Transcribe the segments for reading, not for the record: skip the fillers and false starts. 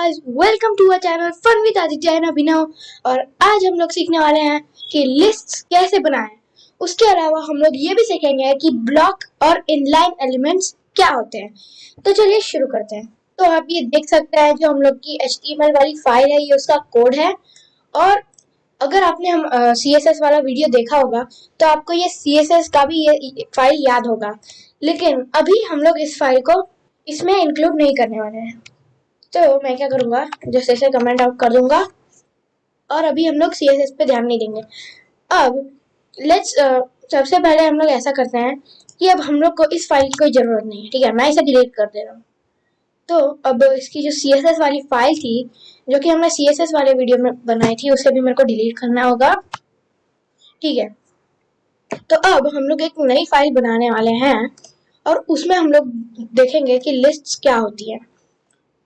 Guys, welcome to our channel fun with Aditya and Abhinav. और आज हम लोग सीखने वाले हैं कि लिस्ट्स कैसे बनाएं। उसके अलावा हम लोग ये भी सीखेंगे कि ब्लॉक और इनलाइन एलिमेंट्स क्या होते हैं। तो चलिए शुरू करते हैं। तो आप ये देख सकते हैं जो हम लोग की HTML वाली फाइल है, ये उसका कोड है। और अगर आपने हम CSS वाला वीडियो देखा होगा तो आपको ये CSS का भी ये फाइल याद होगा, लेकिन अभी हम लोग इस फाइल को इसमें इंक्लूड नहीं करने वाले हैं। तो मैं क्या करूंगा, जैसे से कमेंट आउट कर दूंगा और अभी हम लोग CSS पे ध्यान नहीं देंगे। अब लेट्स सबसे पहले हम लोग ऐसा करते हैं कि अब हम लोग को इस फाइल की कोई जरूरत नहीं है, ठीक है। मैं इसे डिलीट कर दे रहा हूँ। तो अब इसकी जो CSS वाली फाइल थी जो कि हमने CSS वाले वीडियो में बनाई थी, उसे भी मेरे को डिलीट करना होगा, ठीक है। तो अब हम लोग एक नई फाइल बनाने वाले हैं और उसमें हम लोग देखेंगे कि लिस्ट्स क्या होती है।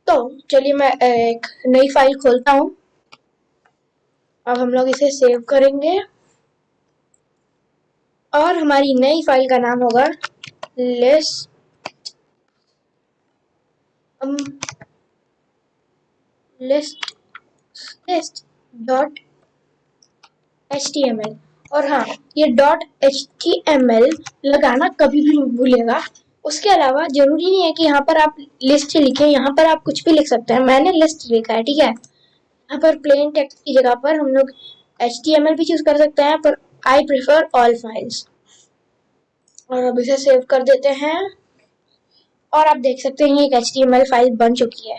तो चलिए मैं एक नई फाइल खोलता हूँ। अब हम लोग इसे सेव करेंगे और हमारी नई फाइल का नाम होगा लिस्ट डॉट HTML। और हाँ, ये डॉट HTML लगाना कभी भी मत भूलिएगा। उसके अलावा जरूरी नहीं है कि यहाँ पर आप लिस्ट लिखें, यहाँ पर आप कुछ भी लिख सकते हैं। मैंने लिस्ट लिखा है, ठीक है। यहाँ पर प्लेन टेक्स्ट की जगह पर हम लोग HTML भी चूज कर सकते हैं, पर आई प्रेफर ऑल फाइल्स। और अब इसे सेव कर देते हैं और आप देख सकते हैं एक HTML फाइल बन चुकी है।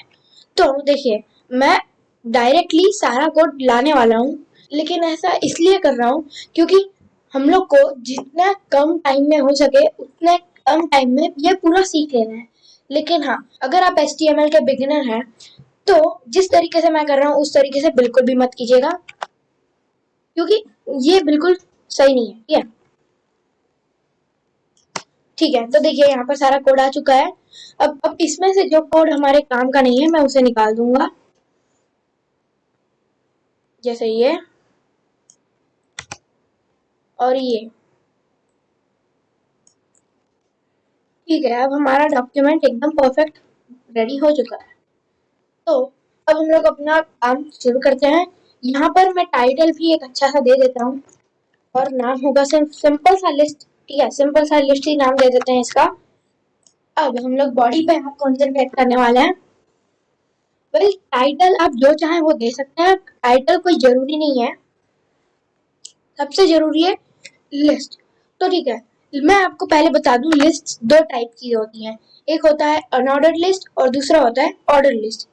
तो देखिए, मैं डायरेक्टली सारा कोड लाने वाला हूँ, लेकिन ऐसा इसलिए कर रहा हूँ क्योंकि हम लोग को जितना कम टाइम में हो सके उतने कम टाइम में ये पूरा सीख लेना है। लेकिन हाँ, अगर आप HTML के बिगिनर हैं तो जिस तरीके से मैं कर रहा हूँ उस तरीके से बिल्कुल भी मत कीजिएगा, क्योंकि ये बिल्कुल सही नहीं है, ठीक है। तो देखिए यहाँ पर सारा कोड आ चुका है। अब इसमें से जो कोड हमारे काम का नहीं है मैं उसे निकाल दूंगा, जैसे ये और ये, ठीक है। अब हमारा डॉक्यूमेंट एकदम परफेक्ट रेडी हो चुका है। तो अब हम लोग अपना काम शुरू करते हैं। यहाँ पर मैं टाइटल भी एक अच्छा सा दे देता हूँ और नाम होगा सिंपल सा लिस्ट, ठीक है। सिंपल सा लिस्ट ही नाम दे देते हैं इसका। अब हम लोग बॉडी पे कॉन्सेंट्रेट करने वाले हैं। वेल, टाइटल आप जो चाहें वो दे सकते हैं, टाइटल कोई जरूरी नहीं है। सबसे जरूरी है लिस्ट। तो ठीक है, मैं आपको पहले बता दूं, लिस्ट दो टाइप की होती हैं। एक होता है अनऑर्डर्ड लिस्ट और दूसरा होता है order list.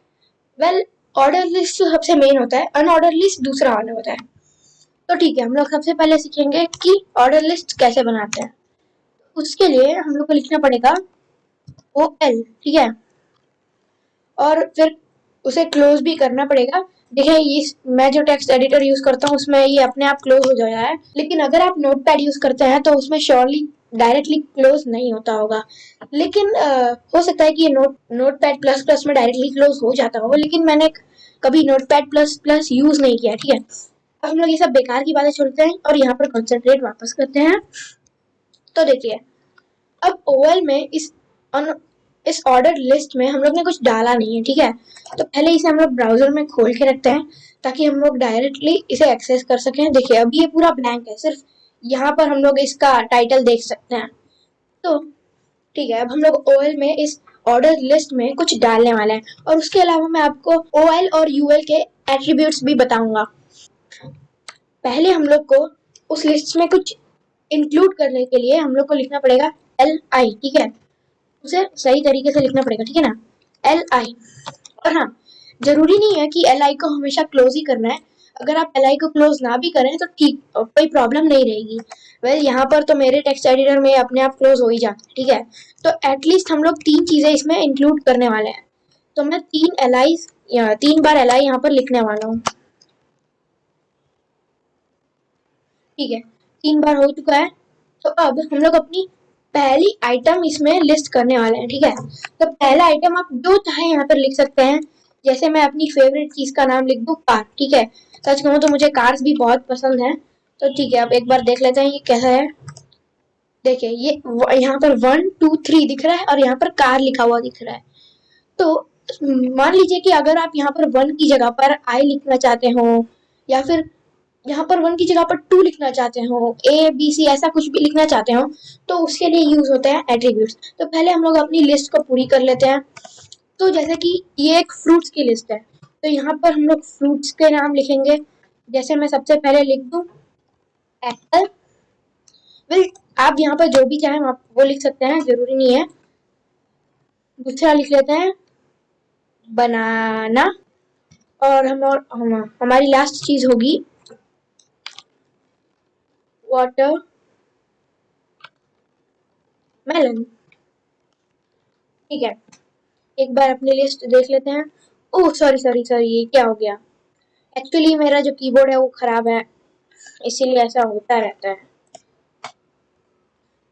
Well, order list सबसे मेन होता है, अनऑर्डर लिस्ट दूसरा वाला होता है। तो ठीक है, हम लोग सबसे पहले सीखेंगे कि ऑर्डर लिस्ट कैसे बनाते हैं। उसके लिए हम लोग को लिखना पड़ेगा OL, ठीक है। और फिर उसे क्लोज भी करना पड़ेगा। देखिए, ये मैं जो टेक्स्ट एडिटर यूज करता हूँ उसमें ये अपने आप क्लोज हो जाता है, लेकिन अगर आप नोटपैड यूज करते हैं तो उसमें श्योरली डायरेक्टली क्लोज नहीं होता होगा। लेकिन हो सकता है कि ये नोटपैड प्लस प्लस में डायरेक्टली क्लोज हो जाता होगा, लेकिन मैंने कभी नोटपैड प्लस प्लस यूज नहीं किया, ठीक है। अब हम लोग ये सब बेकार की बातें छोड़ते हैं और यहाँ पर कॉन्सेंट्रेट वापस करते हैं। तो देखिए, अब OL में इस ऑर्डर लिस्ट में हम लोग ने कुछ डाला नहीं है, ठीक है। तो पहले इसे हम लोग ब्राउजर में खोल के रखते हैं ताकि हम लोग डायरेक्टली इसे एक्सेस कर सकें। देखिए, अभी ये पूरा ब्लैंक है, सिर्फ यहाँ पर हम लोग इसका टाइटल देख सकते हैं। तो ठीक है, अब हम लोग OL में इस ऑर्डर लिस्ट में कुछ डालने वाले हैं और उसके अलावा मैं आपको OL और UL के एट्रीब्यूट्स भी बताऊंगा। पहले हम लोग को उस लिस्ट में कुछ इंक्लूड करने के लिए हम लोग को लिखना पड़ेगा LI, ठीक है। उसे सही तरीके से लिखना पड़ेगा, ठीक है ना, LI। और हाँ, जरूरी नहीं है कि LI को हमेशा क्लोज ही करना है। अगर आप LI को क्लोज ना भी करें तो ठीक, कोई प्रॉब्लम नहीं रहेगी। वेल, यहाँ पर तो मेरे टेक्स्ट एडिटर में अपने आप क्लोज हो ही जाता है, ठीक है। तो एटलीस्ट हम लोग 3 चीजें इसमें इंक्लूड करने वाले हैं। तो मैं 3 बार LI यहाँ पर लिखने वाला हूँ, ठीक है। 3 बार हो चुका है। तो अब हम लोग अपनी पहली आइटम इसमें लिस्ट करने वाले हैं, ठीक है। तो पहला आइटम आप जो चाहे यहाँ पर लिख सकते हैं। जैसे मैं अपनी फेवरेट चीज का नाम लिख दूं कार, ठीक है। सच कहूँ तो मुझे कार्स भी बहुत पसंद है। तो ठीक है, अब एक बार देख लेते हैं ये कैसा है। देखिए, ये यहाँ पर 1 2 3 दिख रहा है और यहाँ पर कार लिखा हुआ दिख रहा है। तो मान लीजिए कि अगर आप यहाँ पर 1 की जगह पर आई लिखना चाहते हो, या फिर यहाँ पर 1 की जगह पर 2 लिखना चाहते हो, ए बी सी ऐसा कुछ भी लिखना चाहते हो, तो उसके लिए यूज होते हैं एट्रीब्यूट्स। तो पहले हम लोग अपनी लिस्ट को पूरी कर लेते हैं। तो जैसे कि ये एक फ्रूट्स की लिस्ट है, तो यहाँ पर हम लोग फ्रूट्स के नाम लिखेंगे। जैसे मैं सबसे पहले लिख दूं एप्पल। वेल, आप यहाँ पर जो भी चाहें आप वो लिख सकते हैं, जरूरी नहीं है। दूसरा लिख लेते हैं बनाना, और हमारी लास्ट चीज होगी वाटर मेलन। ठीक है, एक बार अपनी लिस्ट देख लेते हैं। ओह सॉरी सॉरी सॉरी, ये क्या हो गया? एक्चुअली मेरा जो कीबोर्ड है वो खराब है, इसीलिए ऐसा होता रहता है।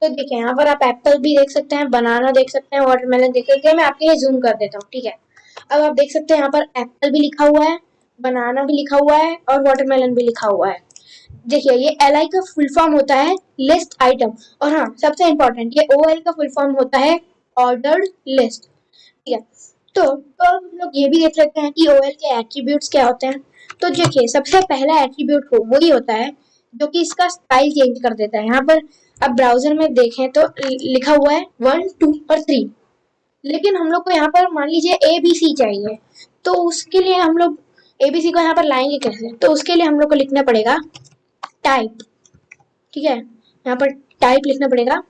तो देखिए यहाँ पर आप एप्पल भी देख सकते हैं, बनाना देख सकते हैं, वाटरमेलन देख सकते हैं। मैं आपके लिए जूम कर देता हूँ, ठीक है। अब आप देख सकते हैं यहाँ पर एप्पल भी लिखा हुआ है, बनाना भी लिखा हुआ है, और वाटरमेलन भी लिखा हुआ है। देखिए ये LI का फुल फॉर्म होता है लिस्ट आइटम, और हाँ सबसे इम्पोर्टेंट ये OL का फुल फॉर्म होता है ऑर्डर्ड लिस्ट। ठीक है, तो अब हम लोग ये भी देख लेते हैं कि OL के एट्रीब्यूट्स क्या होते हैं। तो देखिए सबसे पहला एट्रीब्यूट वही होता है जो कि इसका स्टाइल चेंज कर देता है। यहाँ पर अब ब्राउजर में देखें तो लिखा हुआ है 1 2 और 3, लेकिन हम लोग को यहाँ पर मान लीजिए ABC चाहिए, तो उसके लिए हम लोग ABC को यहाँ पर लाएंगे कैसे? तो उसके लिए हम लोग को लिखना पड़ेगा टाइप। ठीक है, यहाँ पर टाइप लिखना पड़ेगा,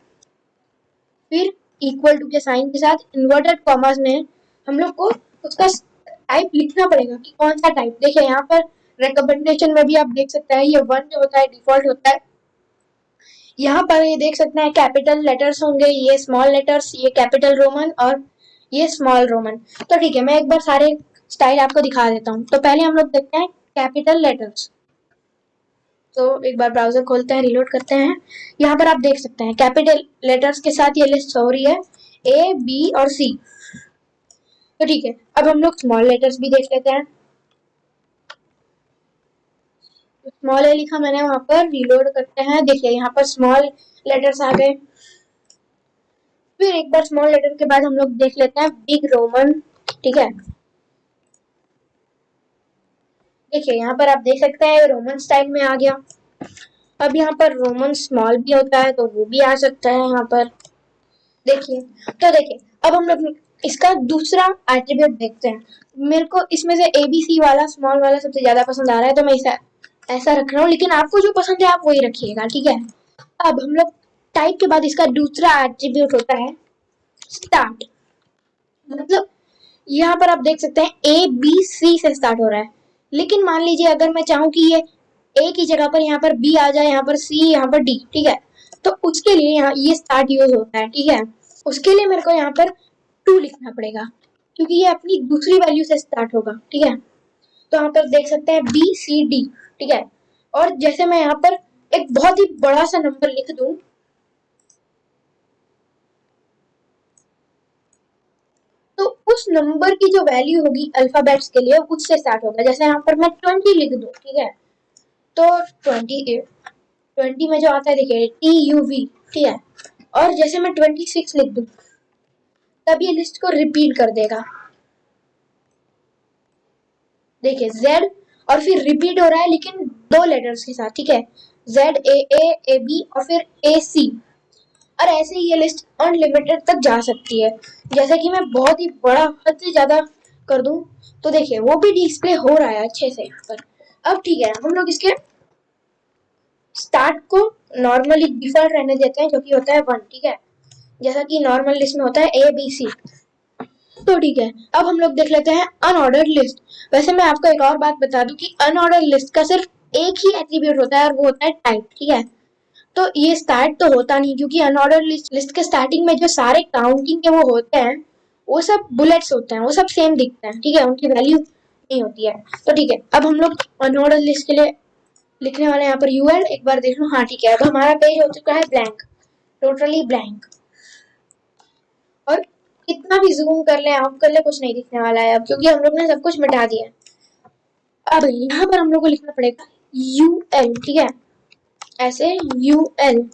फिर इक्वल टू के साइन के साथ इन्वर्टेड कॉमर्स में हम लोग को उसका टाइप लिखना पड़ेगा कि कौन सा टाइप। देखिए यहाँ पर रिकमेंडेशन में भी आप देख सकते हैं ये 1 जो होता है डिफॉल्ट होता है। यहाँ पर ये देख सकते हैं कैपिटल लेटर्स होंगे, ये स्मॉल लेटर्स, ये कैपिटल रोमन और ये स्मॉल रोमन। तो ठीक है, मैं एक बार सारे स्टाइल आपको दिखा देता हूँ। तो पहले हम लोग देखते हैं कैपिटल लेटर्स। तो एक बार ब्राउजर खोलते हैं, रिलोड करते हैं। यहाँ पर आप देख सकते हैं कैपिटल लेटर्स के साथ ये लिस्ट हो रही है A, B और C। तो ठीक है, अब हम लोग स्मॉल लेटर्स भी देख लेते हैं। स्मॉल ए लिखा मैंने वहां पर, रिलोड करते हैं। देखिए यहाँ पर स्मॉल लेटर्स आ गए। फिर एक बार स्मॉल लेटर के बाद हम लोग देख लेते हैं बिग रोमन। ठीक है, देखिए यहाँ पर आप देख सकते हैं रोमन स्टाइल में आ गया। अब यहाँ पर रोमन स्मॉल भी होता है तो वो भी आ सकता है यहाँ पर। देखिए, तो देखिए अब हम लोग इसका दूसरा एट्रीब्यूट देखते हैं। मेरे को इसमें से ABC वाला स्मॉल वाला सबसे ज्यादा पसंद आ रहा है, तो मैं इसे ऐसा रख रहा हूँ, लेकिन आपको जो पसंद है आप वही रखिएगा। ठीक है, अब हम लोग टाइप के बाद इसका दूसरा एट्रीब्यूट होता है स्टार्ट। मतलब यहाँ पर आप देख सकते हैं ABC से स्टार्ट हो रहा है, लेकिन मान लीजिए अगर मैं चाहूँ कि ये A की जगह पर यहाँ पर B आ जाए, यहाँ पर C, यहाँ पर D। ठीक है, तो उसके लिए यहाँ ये स्टार्ट यूज होता है। ठीक है, उसके लिए मेरे को यहाँ पर 2 लिखना पड़ेगा, क्योंकि ये अपनी दूसरी वैल्यू से स्टार्ट होगा। ठीक है, तो यहाँ पर देख सकते हैं BCD। ठीक है, और जैसे मैं यहाँ पर एक बहुत ही बड़ा सा नंबर लिख दूं, तो उस नंबर की जो वैल्यू होगी अल्फाबेट्स के लिए उससे स्टार्ट होगा। जैसे यहाँ पर मैं 20 लिख दूं, ठीक है, तो 20 में जो आता है देखिए TUV। ठीक है, और जैसे मैं 26 लिख दूं तब ये लिस्ट को रिपीट कर देगा। देखिए Z, और फिर रिपीट हो रहा है लेकिन 2 लेटर्स के साथ। ठीक है, ZAA AB और फिर AC, और ऐसे ही ये लिस्ट अनलिमिटेड तक जा सकती है। जैसे कि मैं बहुत ही बड़ा हद से ज्यादा कर दूं तो देखिए वो भी डिस्प्ले हो रहा है अच्छे से यहाँ पर। अब ठीक है, हम लोग इसके स्टार्ट को नॉर्मली डिफॉल्ट रहने देते हैं जो कि होता है 1। ठीक है, जैसा कि नॉर्मल लिस्ट में होता है ABC। तो ठीक है, अब हम लोग देख लेते हैं अनऑर्डर्ड लिस्ट। वैसे मैं आपको एक और बात बता दूं कि अनऑर्डर्ड लिस्ट का सिर्फ एक ही एट्रीब्यूट होता है और वो होता है टाइप। ठीक है, तो ये स्टार्ट तो होता नहीं, क्योंकि अनऑर्डर लिस्ट के स्टार्टिंग में जो सारे काउंटिंग के वो होते हैं वो सब बुलेट्स होते हैं, वो सब सेम दिखते हैं। ठीक है, उनकी वैल्यू नहीं होती है। तो ठीक है, अब हम लोग अनऑर्डर लिस्ट के लिए लिखने वाले यहाँ पर UL। एक बार देख लो, हाँ ठीक है, अब हमारा पेज हो चुका है ब्लैंक, टोटली ब्लैंक। और कितना भी जूम कर ले ऑफ कर ले कुछ नहीं दिखने वाला है अब, क्योंकि हम लोग ने सब कुछ मिटा दिया। अब यहाँ पर हम लोग को लिखना पड़ेगा UL। ठीक है, ऐसे UL।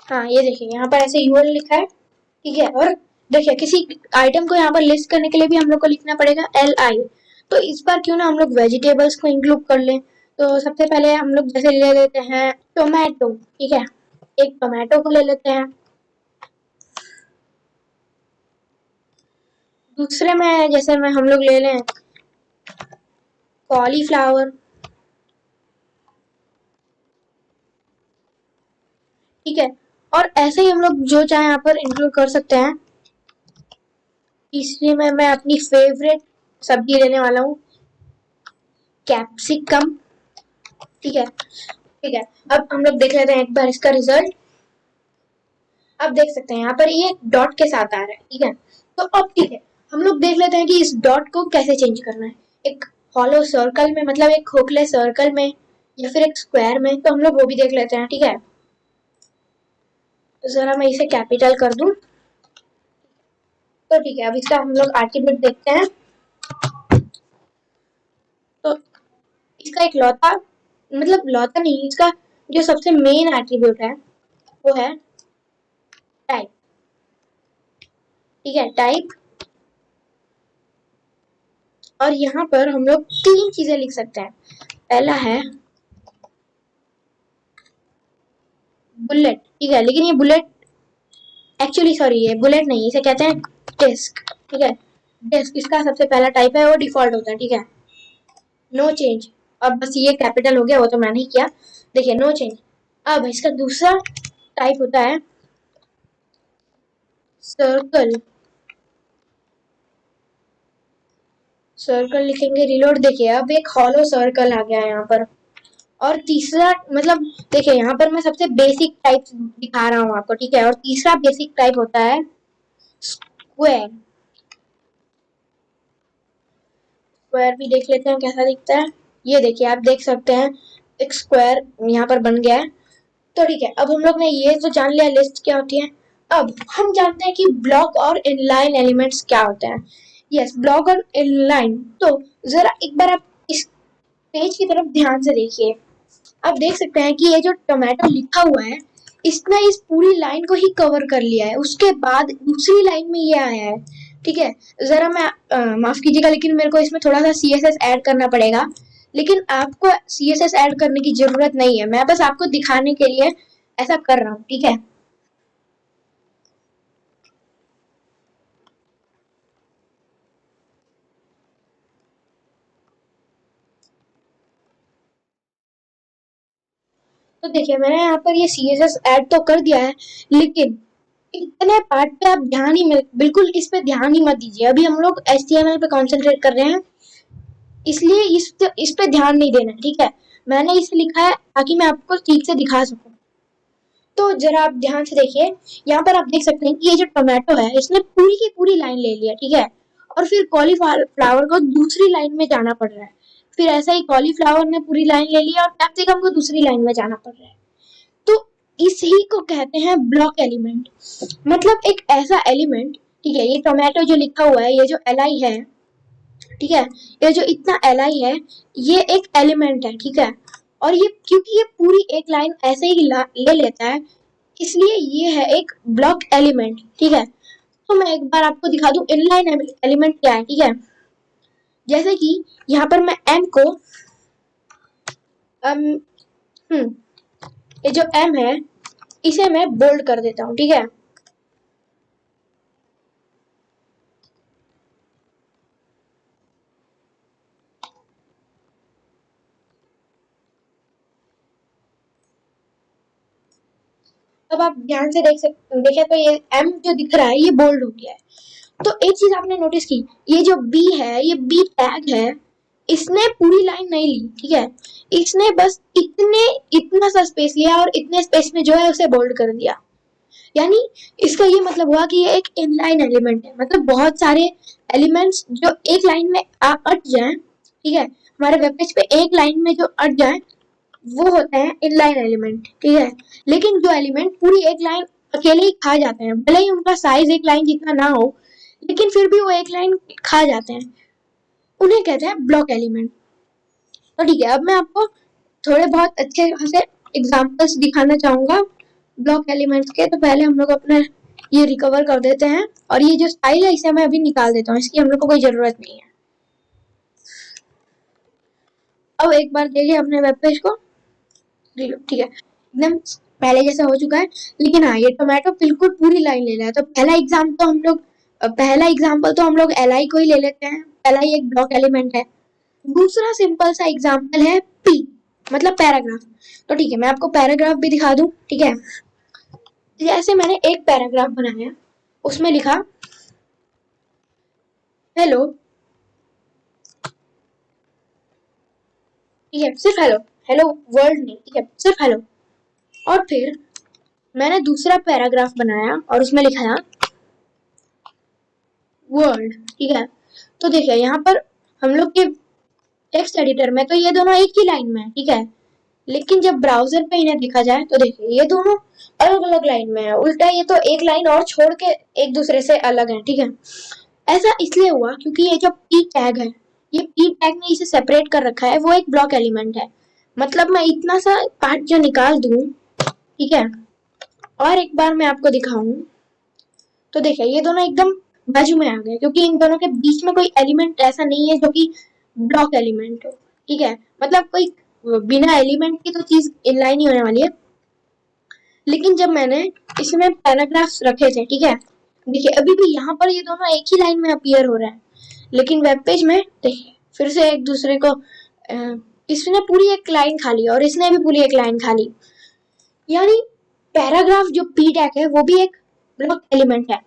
हाँ ये देखिए यहाँ पर ऐसे UL लिखा है। ठीक है, और देखिए किसी आइटम को यहाँ पर लिस्ट करने के लिए भी हम लोग को लिखना पड़ेगा LI। तो इस बार क्यों ना हम लोग वेजिटेबल्स को इंक्लूड कर लें। तो सबसे पहले हम लोग जैसे ले लेते हैं टोमेटो, ठीक है, एक टोमेटो को ले लेते हैं। दूसरे में जैसे में हम लोग ले लें कॉलीफ्लावर, ठीक है, और ऐसे ही हम लोग जो चाहे यहाँ पर इंक्लूड कर सकते हैं। तीसरी में मैं अपनी फेवरेट सब्जी लेने वाला हूँ, कैप्सिकम, ठीक है, ठीक है। अब हम लोग देख लेते हैं एक बार इसका रिजल्ट। अब देख सकते हैं यहाँ पर ये डॉट के साथ आ रहा है, ठीक है। तो अब ठीक है, हम लोग देख लेते हैं कि इस डॉट को कैसे चेंज करना है, एक हॉलो सर्कल में, मतलब एक खोखले सर्कल में, या फिर एक स्क्वायर में। तो हम लोग वो भी देख लेते हैं, ठीक है। तो जरा मैं इसे कैपिटल कर दूं। तो ठीक है, अब इसका हम लोग एट्रीब्यूट देखते हैं। तो इसका एक लौता, मतलब लौता नहीं, इसका जो सबसे मेन एट्रीब्यूट है वो है टाइप, ठीक है, टाइप। और यहाँ पर हम लोग तीन चीजें लिख सकते हैं। पहला है बुलेट, ठीक है, लेकिन ये बुलेट एक्चुअली, सॉरी, ये बुलेट नहीं, इसे कहते हैं डिस्क, ठीक है। डिस्क इसका सबसे पहला टाइप है, वो डिफॉल्ट होता है, ठीक है, नो चेंज। अब बस ये कैपिटल हो गया, वो तो मैंने ही किया, देखिए नो चेंज। अब इसका दूसरा टाइप होता है सर्कल, सर्कल लिखेंगे, रिलोड, देखिए अब एक हॉलो सर्कल आ गया है यहाँ पर। और तीसरा, मतलब देखिए यहाँ पर मैं सबसे बेसिक टाइप दिखा रहा हूँ आपको, ठीक है। और तीसरा बेसिक टाइप होता है स्क्वायर। स्क्वायर भी देख लेते हैं कैसा दिखता है। ये देखिए, आप देख सकते हैं एक स्क्वायर यहाँ पर बन गया है। तो ठीक है, अब हम लोग ने ये तो जान लिया लिस्ट क्या होती है। अब हम जानते हैं कि ब्लॉक और इनलाइन एलिमेंट्स क्या होते हैं। यस, ब्लॉक और इनलाइन। तो जरा एक बार आप इस पेज की तरफ ध्यान से देखिए। आप देख सकते हैं कि ये जो टोमेटो लिखा हुआ है, इसने इस पूरी लाइन को ही कवर कर लिया है। उसके बाद दूसरी लाइन में ये आया है, ठीक है। जरा मैं माफ कीजिएगा, लेकिन मेरे को इसमें थोड़ा सा CSS ऐड करना पड़ेगा। लेकिन आपको CSS ऐड करने की जरूरत नहीं है, मैं बस आपको दिखाने के लिए ऐसा कर रहा हूँ, ठीक है। तो देखिए मैंने यहाँ पर ये CSS ऐड तो कर दिया है, लेकिन इतने पार्ट पे आप ध्यान ही बिल्कुल इस पे ध्यान ही मत दीजिए। अभी हम लोग HTML पे कॉन्सेंट्रेट कर रहे हैं, इसलिए इस पे ध्यान नहीं देना, ठीक है। मैंने इसे लिखा है ताकि मैं आपको ठीक से दिखा सकूं। तो जरा आप ध्यान से देखिए, यहाँ पर आप देख सकते हैं कि ये जो टोमेटो है, इसने पूरी की पूरी लाइन ले लिया, ठीक है। और फिर कॉलीफ्लावर को दूसरी लाइन में जाना पड़ रहा है। फिर ऐसा ही कॉलीफ्लावर ने पूरी लाइन ले लिया और कैप्सिकम को दूसरी लाइन में जाना पड़ रहा है। तो इसी को कहते हैं ब्लॉक एलिमेंट, मतलब एक ऐसा एलिमेंट, ठीक है। ये टोमेटो जो लिखा हुआ है, ये जो LI है, ठीक है, ये जो इतना LI है, ये एक एलिमेंट है, ठीक है। और ये क्योंकि ये पूरी एक लाइन ऐसे ही ले लेता है, इसलिए ये है एक ब्लॉक एलिमेंट, ठीक है। तो मैं एक बार आपको दिखा दूं इनलाइन एलिमेंट क्या है, ठीक है। जैसे कि यहाँ पर मैं M को ये जो M है, इसे मैं बोल्ड कर देता हूँ, ठीक है। अब आप ध्यान से देखें तो ये M जो दिख रहा है, ये बोल्ड हो गया है। तो एक चीज आपने नोटिस की, ये जो B है, ये B टैग है, इसने पूरी लाइन नहीं ली, ठीक है। इसने बस इतना सा स्पेस लिया और इतने स्पेस में जो है उसे बोल्ड कर दिया। यानी इसका ये मतलब हुआ कि ये एक इनलाइन एलिमेंट है, मतलब बहुत सारे एलिमेंट्स जो एक लाइन में अट जाएं, ठीक है, हमारे वेब पेज पे एक लाइन में जो अट जाएं, वो होते हैं इनलाइन एलिमेंट, ठीक है। लेकिन जो एलिमेंट पूरी एक लाइन अकेले ही खा जाते हैं, भले ही उनका साइज एक लाइन जितना ना हो, लेकिन फिर भी वो एक लाइन खा जाते हैं, उन्हें कहते हैं ब्लॉक एलिमेंट। तो ठीक है, अब मैं आपको थोड़े बहुत अच्छे खासे एग्जांपल्स दिखाना चाहूंगा ब्लॉक एलिमेंट्स के। तो पहले हम लोग अपना ये रिकवर कर देते हैं और ये जो स्टाइल है इसे मैं अभी निकाल देता हूँ, इसकी हम लोग को कोई जरूरत नहीं है। अब एक बार देखिए अपने वेब पेज को, ठीक है एकदम पहले जैसा हो चुका है। लेकिन हाँ ये टोमेटो बिल्कुल पूरी लाइन ले रहा है। तो पहला एग्जाम्पल तो हम लोग एल को ही ले लेते हैं। एल एक ब्लॉक एलिमेंट है। दूसरा सिंपल सा एग्जाम्पल है पी, मतलब पैराग्राफ। तो ठीक है मैं आपको पैराग्राफ भी दिखा दूं। ठीक है जैसे मैंने एक पैराग्राफ बनाया, उसमें लिखा हेलो, ठीक है सिर्फ हेलो, हेलो वर्ल्ड नहीं, ठीक है सिर्फ हेलो। और फिर मैंने दूसरा पैराग्राफ बनाया और उसमें लिखा वर्ल्ड, ठीक है। तो देखिए यहाँ पर हम लोग के टेक्स्ट एडिटर में तो ये दोनों एक ही लाइन में है, ठीक है। लेकिन जब ब्राउजर पे इन्हें देखा जाए तो देखिए ये दोनों अलग अलग लाइन में है। उल्टा ये तो एक लाइन और छोड़ के एक दूसरे से अलग है, ठीक है। ऐसा इसलिए हुआ क्योंकि ये जो पी टैग है, ये पी टैग ने इसे सेपरेट कर रखा है, वो एक ब्लॉक एलिमेंट है। मतलब मैं इतना सा पार्ट जो निकाल दूं, ठीक है, और एक बार मैं आपको दिखाऊं तो देखिए ये दोनों एकदम बाजू में आ गए, क्योंकि इन दोनों के बीच में कोई एलिमेंट ऐसा नहीं है जो कि ब्लॉक एलिमेंट हो, ठीक है। मतलब कोई बिना एलिमेंट की तो चीज इनलाइन ही होने वाली है। लेकिन जब मैंने इसमें पैराग्राफ्स रखे थे, ठीक है, देखिए अभी भी यहाँ पर ये दोनों एक ही लाइन में अपीयर हो रहे हैं। लेकिन वेब पेज में देखिए फिर से एक दूसरे को इसने पूरी एक लाइन खाली और इसने भी पूरी एक लाइन खाली। यानी पैराग्राफ जो पी टैग है वो भी एक ब्लॉक एलिमेंट है।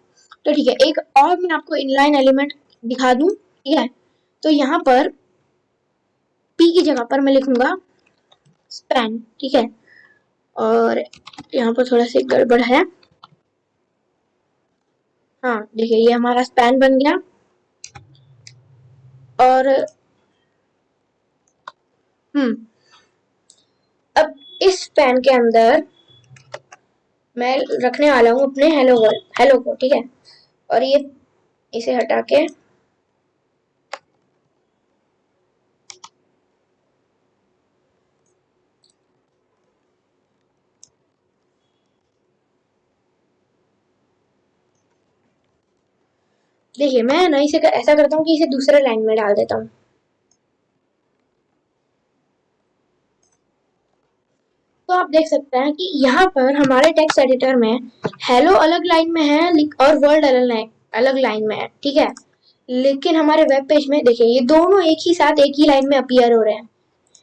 तो ठीक है एक और मैं आपको इनलाइन एलिमेंट दिखा दूं, ठीक है। तो यहाँ पर पी की जगह पर मैं लिखूंगा स्पैन, ठीक है। और यहाँ पर थोड़ा सा गड़बड़ है, हाँ देखिए ये हमारा स्पैन बन गया। और अब इस स्पैन के अंदर मैं रखने वाला हूँ अपने हेलो वर्ल्ड, हेलो को, ठीक है। और ये इसे हटा के देखिए मैं ना इसे ऐसा करता हूँ कि इसे दूसरे लाइन में डाल देता हूँ। तो आप देख सकते हैं कि यहाँ पर हमारे टेक्स्ट एडिटर में हेलो अलग लाइन में है और वर्ल्ड अलग लाइन में है, ठीक है। लेकिन हमारे वेब पेज में देखिए ये दोनों एक ही साथ एक ही लाइन में अपीयर हो रहे हैं।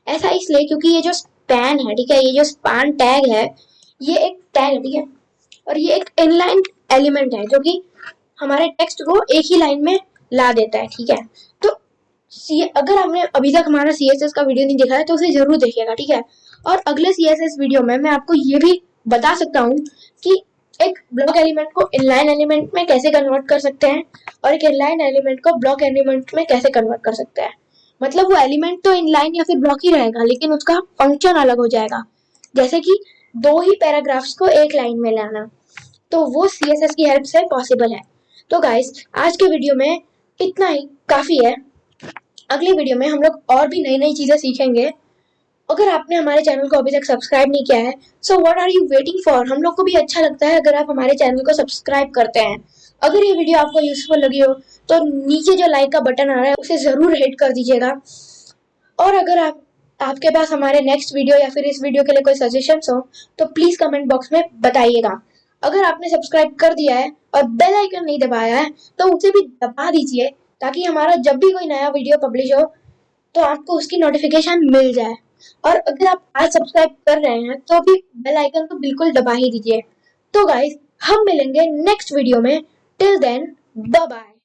ऐसा इसलिए क्योंकि ये जो स्पैन है, ठीक है, ये जो स्पैन टैग है ये एक टैग है, ठीक है। और ये एक इनलाइन एलिमेंट है जो कि हमारे टेक्स्ट को एक ही लाइन में ला देता है, ठीक है। तो अगर आपने अभी तक हमारा CSS का वीडियो नहीं देखा है तो उसे जरूर देखिएगा, ठीक है। और अगले CSS वीडियो में मैं आपको ये भी बता सकता हूँ कि एक ब्लॉक एलिमेंट को इनलाइन एलिमेंट में कैसे कन्वर्ट कर सकते हैं और एक इनलाइन एलिमेंट को ब्लॉक एलिमेंट में कैसे कन्वर्ट कर सकते हैं। मतलब वो एलिमेंट तो इनलाइन या फिर ब्लॉक ही रहेगा लेकिन उसका फंक्शन अलग हो जाएगा। जैसे कि दो ही पैराग्राफ्स को एक लाइन में लाना, तो वो CSS की हेल्प से पॉसिबल है। तो गाइस आज के वीडियो में इतना ही काफी है। अगली वीडियो में हम लोग और भी नई नई चीजें सीखेंगे। अगर आपने हमारे चैनल को अभी तक सब्सक्राइब नहीं किया है so what are you waiting for. हम लोग को भी अच्छा लगता है अगर आप हमारे चैनल को सब्सक्राइब करते हैं। अगर ये वीडियो आपको यूजफुल लगी हो तो नीचे जो लाइक का बटन आ रहा है उसे जरूर हिट कर दीजिएगा। और अगर आपके पास हमारे नेक्स्ट वीडियो या फिर इस वीडियो के लिए कोई सजेशंस हो तो प्लीज कमेंट बॉक्स में बताइएगा। अगर आपने सब्सक्राइब कर दिया है और बेल आइकन नहीं दबाया है तो उसे भी दबा दीजिए ताकि हमारा जब भी कोई नया वीडियो पब्लिश हो तो आपको उसकी नोटिफिकेशन मिल जाए। और अगर आप आज सब्सक्राइब कर रहे हैं तो भी बेल आइकन तो बिल्कुल दबा ही दीजिए। तो गाइस हम मिलेंगे नेक्स्ट वीडियो में। Till then bye bye.